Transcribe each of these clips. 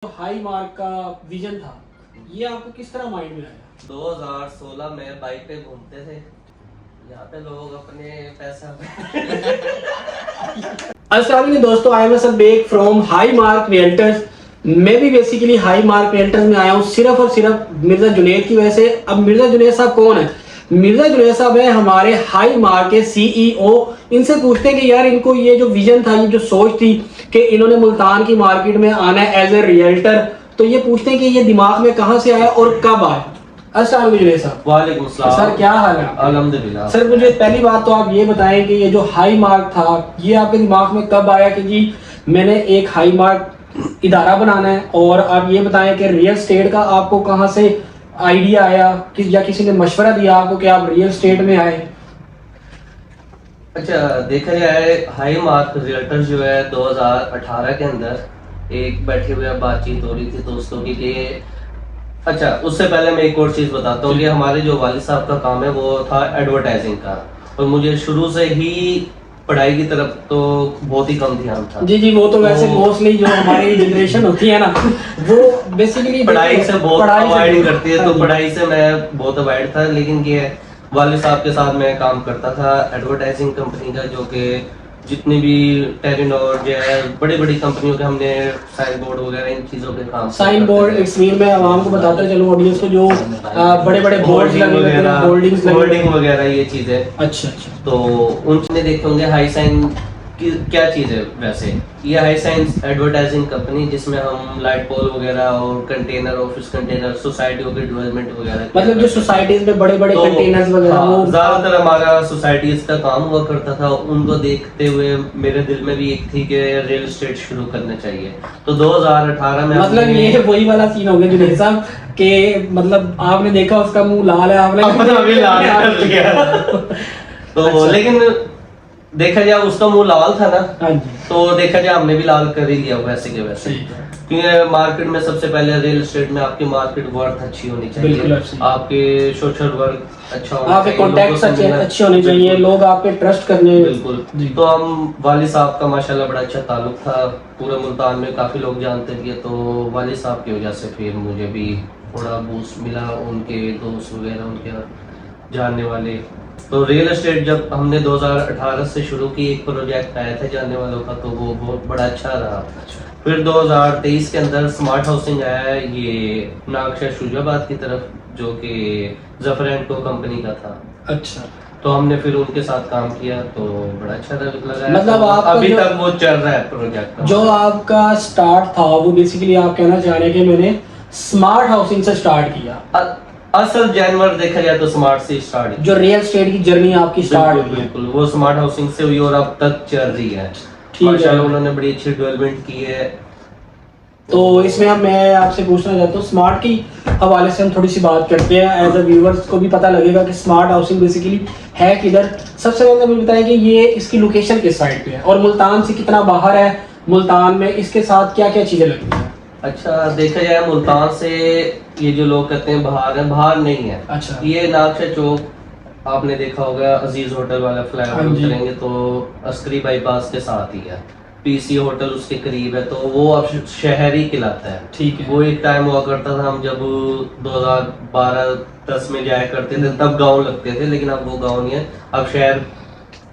High mark का vision था, ये आपको किस तरह माइंड में आया? 2016 में बाइक पे घूमते थे, यहाँ पे लोग अपने पैसा अस्सलाम दोस्तों, I am Sabek from high mark realtors. मैं भी बेसिकली हाई मार्क रियल्टर्स में आया हूँ सिर्फ और सिर्फ मिर्जा जुनैद की वजह से। अब मिर्जा जुनैद साहब कौन है? मिर्जा जुनैद साहब है हमारे हाई मार्क के सीईओ। इनसे पूछते हैं कि यार इनको ये जो विजन था, ये जो सोच थी कि इन्होंने मुल्तान की मार्केट में आना है एज ए रियल्टर, तो ये पूछते हैं कि ये दिमाग में कहाँ से आया और कब आया। अस्सलाम वालेकुम जुनैद साहब। वालेकुम सलाम सर, क्या हाल है? अल्हम्दुलिल्लाह। सर, मुझे पहली बात तो आप ये बताएं कि ये जो हाई मार्क था, ये आपके दिमाग में कब आया कि जी मैंने एक हाई मार्क इदारा बनाना है? और आप ये बताएं कि रियल स्टेट का आपको कहाँ से आइडिया आया कि या किसी ने मशवरा दिया आपको कि आप रियल स्टेट में आए? अच्छा, देखा जाए हाई मार्क रियल्टर जो है 2018 के अंदर एक बैठे हुए बातचीत हो रही थी दोस्तों की कि अच्छा, उससे पहले मैं एक और चीज बताता हूँ कि हमारे जो वालिद साहब का काम है वो था एडवर्टाइजिंग का, और मुझे शुरू से ही पढ़ाई की तरफ तो बहुत ही कम ध्यान था। जी जी, वो तो वैसे मोस्टली जो हमारी जनरेशन होती है ना, वो बेसिकली पढ़ाई से बहुत अवॉइड करती है, तो हाँ पढ़ाई से मैं बहुत अवॉइड था। लेकिन ये वालिद साहब के साथ मैं काम करता था एडवर्टाइजिंग कंपनी का, जो कि जितनी भी टेलीनॉर जो है बड़ी बड़ी कंपनियों के हमने साइन बोर्ड वगैरह इन चीजों पे काम साइन बोर्ड एक्समीन में आवाम को बताता चलो ऑडियंस को, जो बड़े बड़े बोर्ड्स लगे होते हैं, होल्डिंग्स लगे, होल्डिंग वगैरह ये चीजें। अच्छा अच्छा। तो उनने देखे होंगे हाई साइन की क्या चीज है। वैसे ये हाई साइंस एडवर्टाइजिंग कंपनी, जिसमें हम लाइट पोल वगैरह और कंटेनर, ऑफिस कंटेनर, सोसाइटियों के डेवलपमेंट वगैरह, मतलब जो सोसाइटीज में बड़े बड़े तो कंटेनर्स वगैरह, हाँ, वो ज्यादातर हमारा सोसाइटीज का काम हुआ करता था। उनको देखते हुए मेरे दिल में भी एक थी कि रियल एस्टेट शुरू करना चाहिए। तो 2018 में मतलब ये वही वाला सीन हो गया जुनैद साहब के, मतलब आपने देखा उसका मुंह लाल है, आपने अपना भी लाल कर लिया। तो अच्छा। लेकिन देखा जाए उसका मुंह लाल था ना, हाँ जी, तो देखा जाए हमने भी लाल कर ही लिया वैसे के वैसे। क्योंकि मार्केट में सबसे पहले रियल एस्टेट में आपकी मार्केट वर्थ अच्छी होनी बिल्कुल चाहिए, अच्छी। आपके सोशल वर्क अच्छा होना आपके चाहिए, कॉन्टैक्ट्स लोगों से मिलना- अच्छे होने चाहिए, लोग आप पे ट्रस्ट करने। बिल्कुल। जी। तो हम वालिद साहब का माशाल्लाह बड़ा अच्छा ताल्लुक था, पूरे मुल्तान में काफी लोग जानते थे। तो वालिद साहब की वजह से फिर मुझे भी थोड़ा बूस्ट मिला, उनके दोस्त वगैरह, उनके जानने वाले। तो रियल एस्टेट जब हमने 2018 से शुरू की, एक प्रोजेक्ट आया था जानने वालों का, तो वो बहुत बड़ा अच्छा रहा। फिर 2023 के अंदर स्मार्ट हाउसिंग आया, ये नागशा शुजाबाद की तरफ, जो कि जफर एंड को कंपनी का था। अच्छा, तो हमने फिर उनके साथ काम किया, तो बड़ा अच्छा लगा। मतलब तो आपका अभी जो- तक वो चल रहा है प्रोजेक्ट। जो आपका स्टार्ट था वो बेसिकली आप कहना चाह रहे हैं कि मैंने स्मार्ट हाउसिंग से स्टार्ट किया। असल जानवर देखा जाए तो स्मार्ट से स्टार्ट, जो रियल स्टेट की जर्नी आपकी स्टार्ट हुई है, बिल्कुल वो स्मार्ट हाउसिंग से हुई और अब तक चल रही है। ठीक है। माशाल्लाह उन्होंने बड़ी अच्छी डेवलपमेंट की है। तो इसमें अब मैं आपसे पूछना चाहता हूँ, स्मार्ट की हवाले से हम थोड़ी सी बात करते हैं, एज अ व्यूवर्स को भी पता लगेगा कि स्मार्ट हाउसिंग बेसिकली है किधर। सबसे पहले मुझे बताएं कि ये इसकी लोकेशन किस साइड पे है और मुल्तान से कितना बाहर है, मुल्तान में इसके साथ क्या क्या चीजें लगती हैं? अच्छा, देखा जाए मुल्तान से ये जो लोग कहते हैं बाहर है, बाहर नहीं है। अच्छा, ये नागशा चौक आपने देखा होगा, अजीज होटल वाला फ्लाईओवर हाँ जी। उतरेंगे तो अस्करी बाईपास के साथ ही है, पीसी होटल उसके करीब है। तो वो अब शहर ही कहलाता है। ठीक है। वो एक टाइम हुआ करता था, हम जब 2012-10 में जाया करते थे तब गांव लगते थे, लेकिन अब वो गांव नहीं है, अब शहर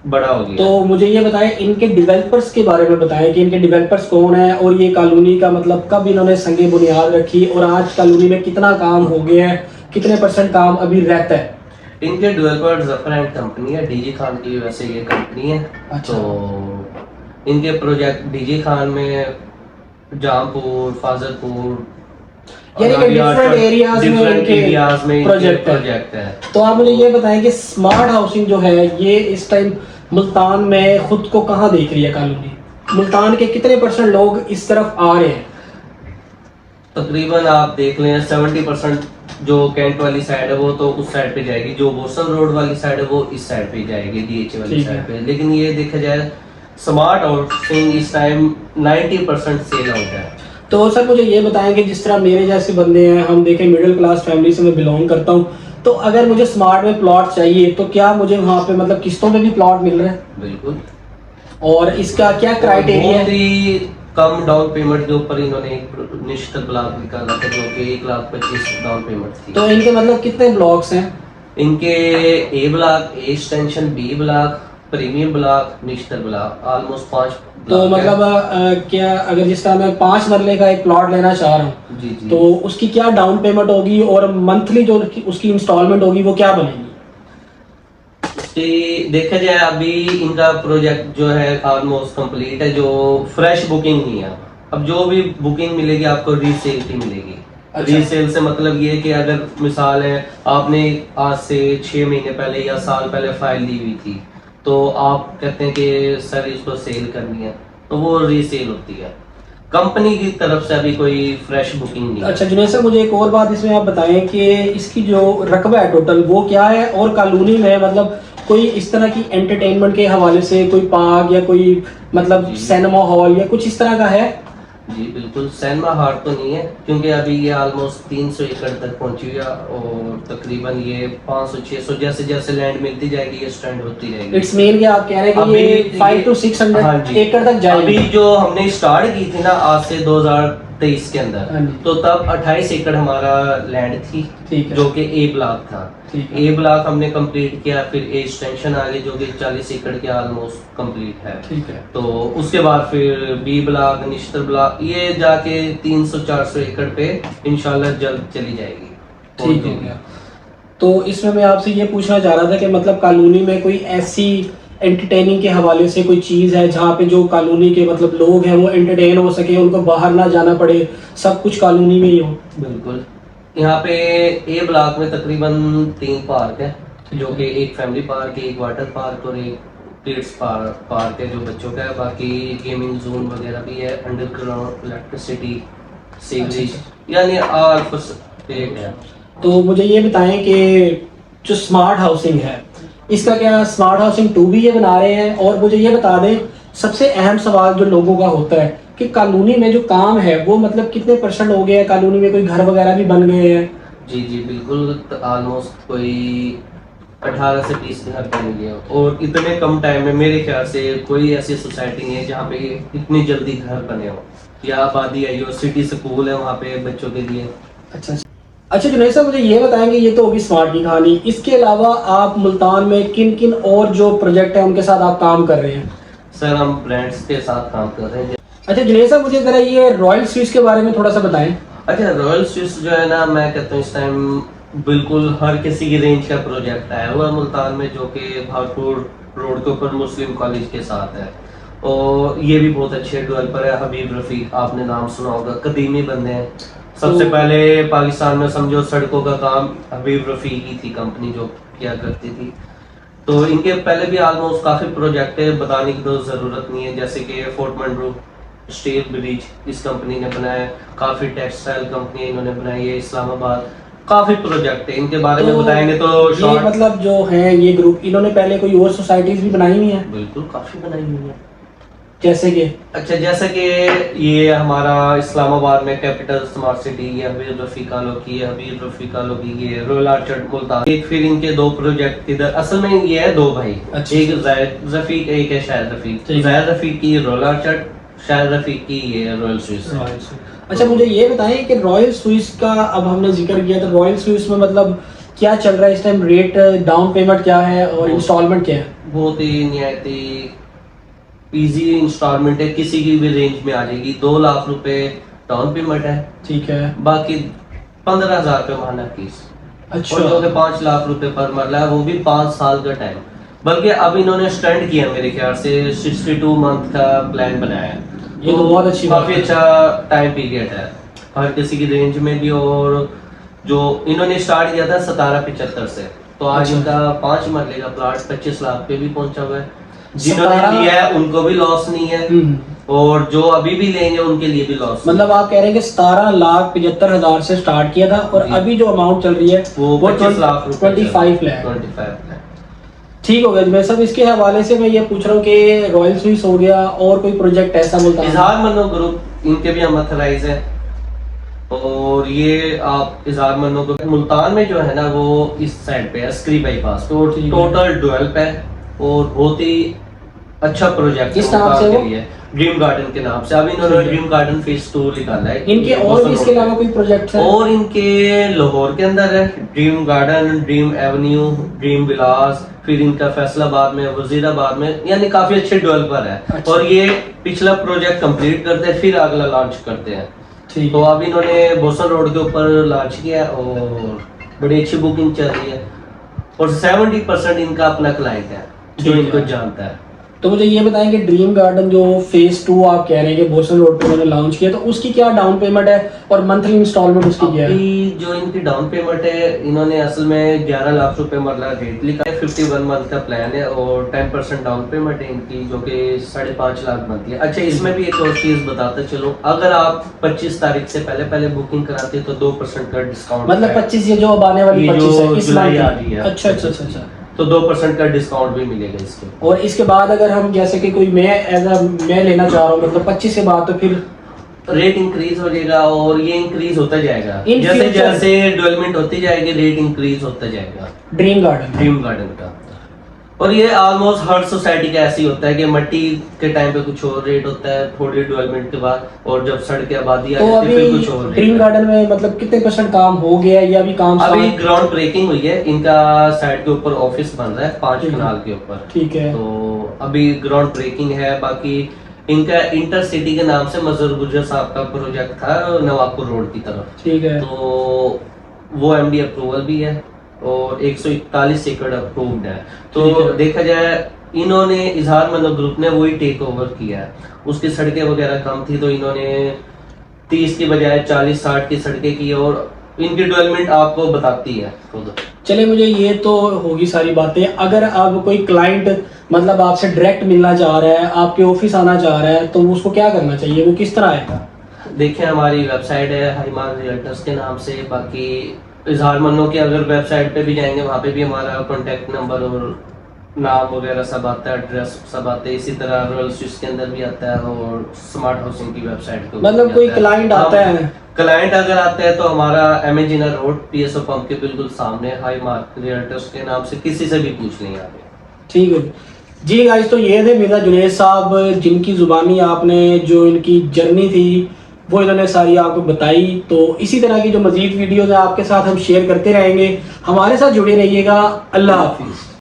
बड़ा हो गया। तो मुझे ये बताएं, इनके डेवलपर्स के बारे में बताएं कि इनके डेवलपर्स कौन है और ये कॉलोनी का मतलब कब इन्होंने संगे बुनियाद रखी और आज कॉलोनी में कितना काम हो गया है, कितने % काम अभी रहता है? इनके डेवलपर जफर एंड कंपनी है, डीजी खान की वैसे ये कंपनी है। अच्छा। तो इनके प्रोजेक्ट डीजी खान में जामपुर, फाजलपुर, यानी कि डिफरेंट एरियाज में इनके प्रोजेक्ट है। तो आप मुझे ये बताएं कि स्मार्ट हाउसिंग जो है ये इस टाइम मुल्तान में खुद को कहाँ देख रही है कॉलोनी? मुल्तान के कितने % लोग इस तरफ आ रहे हैं? तकरीबन आप देख लें 70% जो कैंट वाली साइड है वो तो उस साइड पे जाएगी, जो बोसन रोड वाली साइड है वो इस साइड पे जाएगी, डीएच वाली ठीक है। साइड पे। लेकिन ये देखा जाए स्मार्ट हाउसिंग इस टाइम 90% सेल आउट है। तो सर मुझे ये बताएं कि जिस तरह मेरे जैसे बंदे हैं, हम देखें मिडिल क्लास फैमिली से मैं बिलोंग करता हूँ, तो अगर मुझे स्मार्ट में प्लॉट चाहिए तो क्या मुझे वहाँ पे मतलब किस्तों में भी प्लॉट मिल रहे हैं? बिल्कुल। और इसका क्या क्राइटेरिया बहुत है? ही कम डाउन पेमेंट के ऊपर इन्होंने एक निश्चित ब्लॉक निकाला था, जो कि 1,25,000 डाउन पेमेंट थी। तो इनके मतलब कितने ब्लॉक्स हैं? इनके A block, A extension, B block, premium block, निश्चित ब्लॉक, ऑलमोस्ट 5 तो मतलब क्या अगर जिस तरह मैं 5 मरले का एक प्लॉट लेना चाह रहा हूँ, जी जी, तो उसकी क्या डाउन पेमेंट होगी और मंथली जो उसकी इंस्टॉलमेंट होगी वो क्या बनेगी? देखा जाए अभी इनका प्रोजेक्ट जो है ऑलमोस्ट कंप्लीट है, जो फ्रेश बुकिंग नहीं है। अब जो भी बुकिंग मिलेगी आपको रीसेल की मिलेगी। अच्छा। रीसेल से मतलब ये कि अगर मिसाल है आपने आज से 6 महीने पहले या साल पहले फाइल दी हुई थी, तो आप कहते हैं कि सर इसको सेल करनी है, तो वो रीसेल होती है। कंपनी की तरफ से अभी कोई फ्रेश बुकिंग नहीं है। अच्छा जुनैद सर, मुझे एक और बात इसमें आप बताएं कि इसकी जो रकबा है टोटल वो क्या है, और कॉलोनी में मतलब कोई इस तरह की एंटरटेनमेंट के हवाले से कोई पार्क या कोई मतलब जी। सिनेमा हॉल या कुछ इस तरह का है? जी बिल्कुल, सिनेमा हॉल तो नहीं है, क्योंकि अभी ये ऑलमोस्ट 300 एकड़ तक पहुंची हुई है, और तकरीबन ये 500-600 जैसे जैसे लैंड मिलती जाएगी ये स्टैंड होती रहेगी। इट्स मीन कि आप कह रहे हैं कि ये 500 to 600 हाँ जी, एकड़ तक जाएगी। अभी जो हमने स्टार्ट की थी ना आज से 2023 के हाँ अंदर, जी। तो तब 28 एकड़ हमारा लैंड थी, ठीक है। जो कि ए ब्लॉक था। ठीक है। ए ब्लॉक हमने कंप्लीट किया, फिर ए एक्सटेंशन आ गई जो कि 40 एकड़ के ऑलमोस्ट कंप्लीट है। ठीक है। तो उसके बाद फिर बी ब्लॉक, निश्चित ब्लॉक, ये जाके 300-400 एकड़ पे इंशाल्लाह जल्द चली जाएगी। ठीक हो गया। तो इसमें मैं आपसे ये पूछना चाह रहा था कि मतलब कॉलोनी में कोई ऐसी एंटरटेनिंग के हवाले से कोई चीज़ है जहाँ पे जो कॉलोनी के मतलब लोग हैं वो एंटरटेन हो सके, उनको बाहर ना जाना पड़े, सब कुछ कॉलोनी में ही हो? बिल्कुल, यहाँ पे ए ब्लॉक में तकरीबन 3 पार्क है, जो कि एक फैमिली पार्क है, एक वाटर पार्क और एक किड्स पार्क है जो बच्चों का है। बाकी गेमिंग जोन वगैरह भी है, अंडरग्राउंड इलेक्ट्रिसिटी, सीवरेज, यानी ऑल फैसिलिटी है। तो मुझे ये बताएं कि जो स्मार्ट हाउसिंग है इसका क्या स्मार्ट हाउसिंग 2 भी ये बना रहे हैं? और मुझे ये बता दें, सबसे अहम सवाल जो लोगों का होता है कि कॉलोनी में जो काम है वो मतलब कितने % हो गया है, कॉलोनी में कोई घर वगैरह भी बन गए हैं? जी जी बिल्कुल, ऑलमोस्ट कोई 18 से 20 घर बन गए, और इतने कम टाइम में मेरे ख्याल से कोई ऐसी सोसाइटी नहीं है जहाँ पे इतनी जल्दी घर बने हो या आबादी आई हो। सिटी स्कूल है वहाँ पे बच्चों के लिए। अच्छा अच्छा जुनैद साहब, मुझे ये बताएंगे, ये तो होगी स्मार्ट की कहानी, इसके अलावा आप मुल्तान में किन किन और जो प्रोजेक्ट हैं उनके साथ आप काम कर रहे हैं? सर हम ब्रांड्स के साथ काम कर रहे हैं। अच्छा जुनैद साहब, मुझे जरा ये रॉयल स्विस के बारे में थोड़ा सा बताएं। अच्छा, रॉयल स्विस जो है ना, मैं कहता हूँ इस टाइम बिल्कुल हर किसी की रेंज का प्रोजेक्ट आया हुआ है मुल्तान में, जो कि भागपुर रोड के ऊपर मुस्लिम कॉलेज के साथ है, और ये भी बहुत अच्छे डेवलपर है। हबीब रफीक, आपने नाम सुना होगा, कदीमी बंदे हैं। सबसे पहले पाकिस्तान में समझो सड़कों का काम हबीब रफीक ही थी कंपनी जो किया करती थी। तो इनके पहले भी ऑलमोस्ट काफी प्रोजेक्ट है, बताने की तो जरूरत नहीं है, जैसे कि फोर्ट मंड्रू स्टील ब्रिज इस कंपनी ने बनाया, काफी टेक्सटाइल कंपनी इन्होंने बनाई है, इस्लामाबाद, काफी प्रोजेक्ट है। इनके बारे में बताएंगे तो ये शॉर्ट। मतलब जो है ये ग्रुप, इन्होंने पहले कोई और सोसाइटीज भी बनाई हुई हैं? बिल्कुल, काफी बनाई हुई है। जैसे कि अच्छा, जैसे कि ये हमारा इस्लामाबाद में कैपिटल स्मार्ट सिटी, ये हबीब रफीक आलो की है, हबीब रफीक आलो की ये रॉयल आर्चर्ड मुल्तान। एक फिर इनके 2 प्रोजेक्ट इधर, असल में ये है 2 भाई, अच्छा। एक जायद रफीक, एक है शाहिद रफीक। जायद रफीक की रॉयल आर्चर्ड, शाहिद रफीक की ये रॉयल स्विस। अच्छा मुझे ये बताएं कि रॉयल स्विस का अब हमने जिक्र किया, तो रॉयल स्विस में मतलब क्या चल रहा है इस टाइम, रेट, डाउन पेमेंट क्या है और इंस्टॉलमेंट क्या है? बहुत ही निहायती इजी इंस्टॉलमेंट है, किसी की भी रेंज में आ जाएगी। 2 लाख रुपए डाउन पेमेंट है, ठीक है, बाकी 15,000 रुपए माना फीस। अच्छा, और जो कि 5 लाख रुपए पर मरला है, वो भी 5 साल का टाइम। बल्कि अब इन्होंने स्टैंड किया मेरे ख्याल से 62 मंथ का प्लान बनाया है। ये तो बहुत अच्छी बात काफी है। अच्छा टाइम पीरियड है हर किसी की रेंज में भी। और जो इन्होंने स्टार्ट किया था 1775 से, तो आज अच्छा। इनका 5 मरले का प्लाट 25 लाख पे भी पहुंचा हुआ है। जिन्होंने 17 लिया है उनको भी लॉस नहीं है, और जो अभी भी लेंगे उनके लिए भी लॉस। मतलब आप कह रहे हैं कि 17,75,000 से स्टार्ट किया था और जी। अभी जो अमाउंट चल रही है वो 25 लाख रुपए 25 लाख। 25 लाख। ठीक हो गया। मैं सब इसके हवाले से मैं ये पूछ रहा हूँ कि रॉयल स्विस हो गया और कोई प्रोजेक्ट ऐसा मुल्तान? इजहार मनो ग्रुप, इनके भी हम अथराइज है, और ये आप इजहार मनो ग्रुप मुल्तान में जो है ना वो इस साइड पे है, स्क्री बाईपास, तो टोटल डेवलप है और बहुत ही अच्छा प्रोजेक्ट किस नाम से वो? ड्रीम गार्डन के नाम से। अभी इन्होंने ठीक है। ड्रीम गार्डन फेज 2 निकाला है इनके और भी इसके अलावा कोई प्रोजेक्ट है? और इनके लाहौर के अंदर है dream garden, dream avenue, dream villas, फिर इनका फैसलाबाद में, वजीराबाद में, यानी काफी अच्छे डेवलपर है। अच्छा। और ये पिछला प्रोजेक्ट कंप्लीट करते हैं फिर अगला लॉन्च करते हैं। ठीक तो अब इन्होंने बोसन रोड के ऊपर लॉन्च किया है और बड़ी अच्छी बुकिंग चल रही है और 70% इनका अपना क्लाइंट है जो ठीक है। इनको जानता है। तो मुझे ये बताएं कि ड्रीम गार्डन जो फेज 2 आप कह रहे हैं कि बोसन रोड पे उन्होंने लॉन्च किया, तो उसकी क्या डाउन पेमेंट है और मंथली इंस्टॉलमेंट उसकी क्या है? अभी जो इनकी डाउन पेमेंट है, इन्होंने असल में 11 लाख रुपए मतलब रेट लिखा है। 51 मंथ का प्लान है और 10% डाउन पेमेंट है इनकी, जो कि 5.5 लाख बनती है। अच्छा, इसमें भी एक और चीज बताते चलो, अगर आप 25 तारीख से पहले बुकिंग कराते हैं तो 2% का डिस्काउंट, मतलब 25 ये जो अब आने वाली ये 25 जो है इस जुलाई मंथ आ की? रही है। अच्छा अच्छा अच्छा अच्छा। तो 2% का डिस्काउंट भी मिलेगा इसके। और इसके बाद अगर हम जैसे कि कोई मैं लेना चाह रहा हूँ मतलब 25 के बाद, तो फिर रेट इंक्रीज हो जाएगा और ये इंक्रीज होता जाएगा In जैसे future? जैसे डेवलपमेंट होती जाएगी, रेट इंक्रीज होता जाएगा ड्रीम गार्डन का। और ये ऑलमोस्ट हर सोसाइटी का ऐसे ही होता है कि मट्टी के टाइम पे कुछ और रेट होता है, थोड़ी डेवलपमेंट के बाद, और जब सड़क आबादी आ तो जाती है फिर अभी कुछ और ड्रीम रेट। गार्डन में मतलब कितने % काम हो गया है या अभी काम अभी start? ग्राउंड ब्रेकिंग हुई है, इनका साइड के ऊपर ऑफिस बन रहा है 5 ठीक है। कनाल के ऊपर। ठीक है। तो अभी ग्राउंड ब्रेकिंग है। बाकी इनका इंटर सिटी के नाम से मजहर गुजर साहब का प्रोजेक्ट था नवाबपुर रोड की तरफ, ठीक है। तो वो एमडी अप्रूवल भी है और 141 एकड़ अप्रूव्ड है। ठीक तो है। देखा जाए इन्होंने इजहार मतलब ग्रुप ने वही टेक ओवर किया है। उसकी सड़कें वगैरह कम थी तो इन्होंने 30 की बजाय 40-60 की सड़कें की और इनकी डेवलपमेंट आपको बताती है खुद। चले, मुझे ये तो होगी सारी बातें। अगर अब कोई क्लाइंट मतलब आपसे डायरेक्ट मिलना चाह रहा है, आपके ऑफिस आना चाह रहा है, तो उसको क्या करना चाहिए, वो किस तरह आएगा? देखिए, हमारी वेबसाइट है हाईमार्क रियल्टर्स के नाम से। बाकी इजहार मन्नो के अगर वेबसाइट पे भी जाएंगे वहाँ पे भी हमारा कॉन्टेक्ट नंबर और नाम वगैरह सब आता है, एड्रेस सब आता है। इसी तरह रॉयल स्विस के अंदर भी आता है और स्मार्ट हाउसिंग की वेबसाइट को मतलब कोई क्लाइंट आता है, क्लाइंट अगर आता है तो हमारा एमेजिना रोड पीएसओ पंप के बिल्कुल सामने हाईमार्क रियल्टर्स के नाम से किसी से भी पूछ लेंगे आप। ठीक है जी गाइस। तो ये थे मिर्जा जुनैद साहब, जिनकी जुबानी आपने जो इनकी जर्नी थी वो इन्होंने सारी आपको बताई। तो इसी तरह की जो मजीद वीडियोज है आपके साथ हम शेयर करते रहेंगे। हमारे साथ जुड़े रहिएगा। अल्लाह हाफिज़।